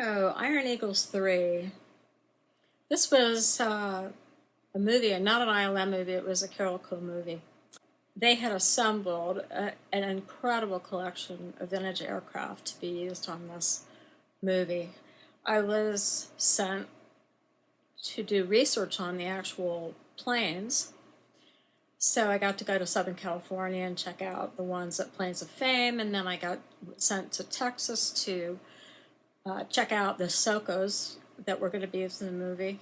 Oh, Iron Eagles 3. This was a movie, and not an ILM movie, it was a Carolco movie. They had assembled an incredible collection of vintage aircraft to be used on this movie. I was sent to do research on the actual planes, so I got to go to Southern California and check out the ones at Planes of Fame, and then I got sent to Texas to check out the Socos that were going to be used in the movie,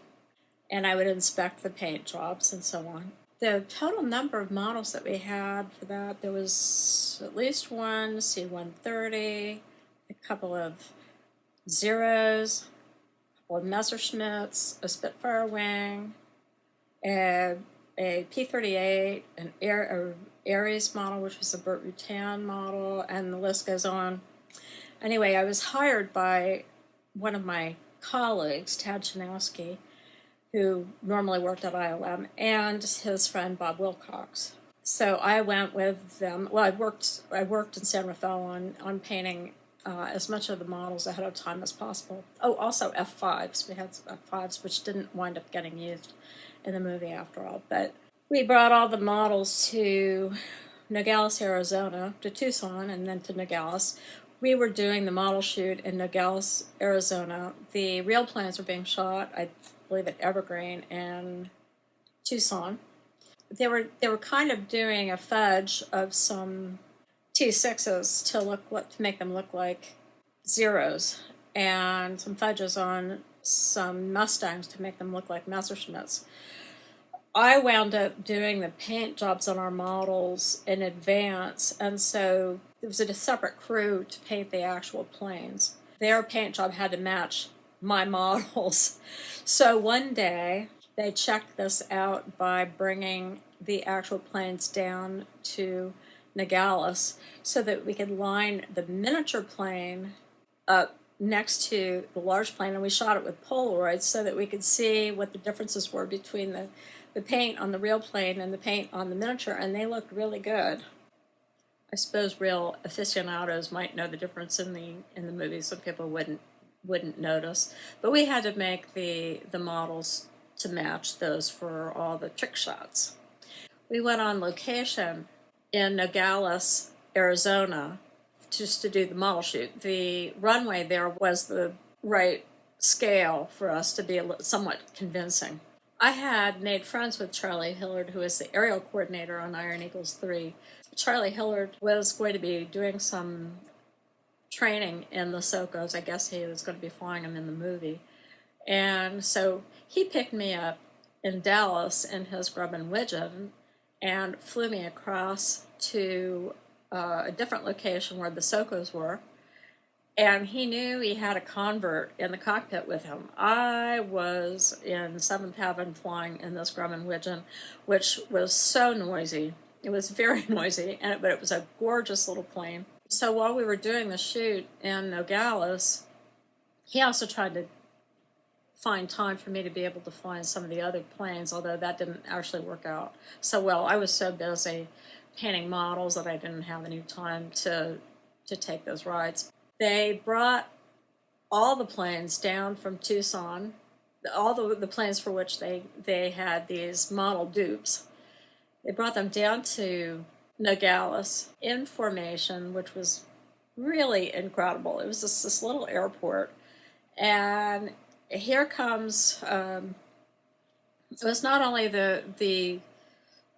and I would inspect the paint jobs and so on. The total number of models that we had for that, there was at least one C-130, a couple of Zeros, a couple of Messerschmitts, a Spitfire wing, a P-38, an Ares model, which was a Burt Rutan model, and the list goes on. Anyway, I was hired by one of my colleagues, Krzanowski, who normally worked at ILM, and his friend Bob Wilcox. So I went with them. Well, I worked in San Rafael on painting as much of the models ahead of time as possible. Oh, also F5s. We had F5s, which didn't wind up getting used in the movie after all. But we brought all the models to Nogales, Arizona, to Tucson, and then to Nogales. We were doing the model shoot in Nogales, Arizona. The real planes were being shot, I believe, at Evergreen and Tucson. They were kind of doing a fudge of some T6s to make them look like Zeros, and some fudges on some Mustangs to make them look like Messerschmitts. I wound up doing the paint jobs on our models in advance, and so there was a separate crew to paint the actual planes. Their paint job had to match my models. So one day, they checked this out by bringing the actual planes down to Nogales so that we could line the miniature plane up next to the large plane, and we shot it with Polaroids so that we could see what the differences were between the paint on the real plane and the paint on the miniature, and they looked really good. I suppose real aficionados might know the difference in the movie. Some people wouldn't notice, but we had to make the models to match those for all the trick shots. We went on location in Nogales, Arizona, just to do the model shoot. The runway there was the right scale for us to be somewhat convincing. I had made friends with Charlie Hillard, who is the aerial coordinator on Iron Eagles 3. Charlie Hillard was going to be doing some training in the Socos. I guess he was going to be flying them in the movie. And so he picked me up in Dallas in his Grumman Widgeon and flew me across to a different location where the Socos were. And he knew he had a convert in the cockpit with him. I was in 7th heaven flying in this Grumman Widgeon, which was so noisy. It was very noisy, but it was a gorgeous little plane. So while we were doing the shoot in Nogales, he also tried to find time for me to be able to fly in some of the other planes, although that didn't actually work out so well. I was so busy painting models that I didn't have any time to take those rides. They brought all the planes down from Tucson, all the planes for which they had these model dupes. They brought them down to Nogales in formation, which was really incredible. It was just this little airport. And here comes, it was not only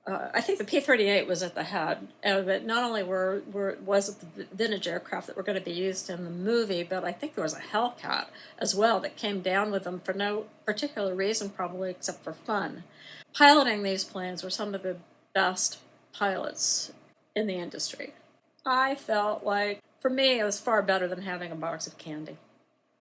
I think the P-38 was at the head, but not only was it the vintage aircraft that were going to be used in the movie, but I think there was a Hellcat as well that came down with them for no particular reason, probably except for fun. Piloting these planes were some of the best pilots in the industry. I felt like, for me, it was far better than having a box of candy.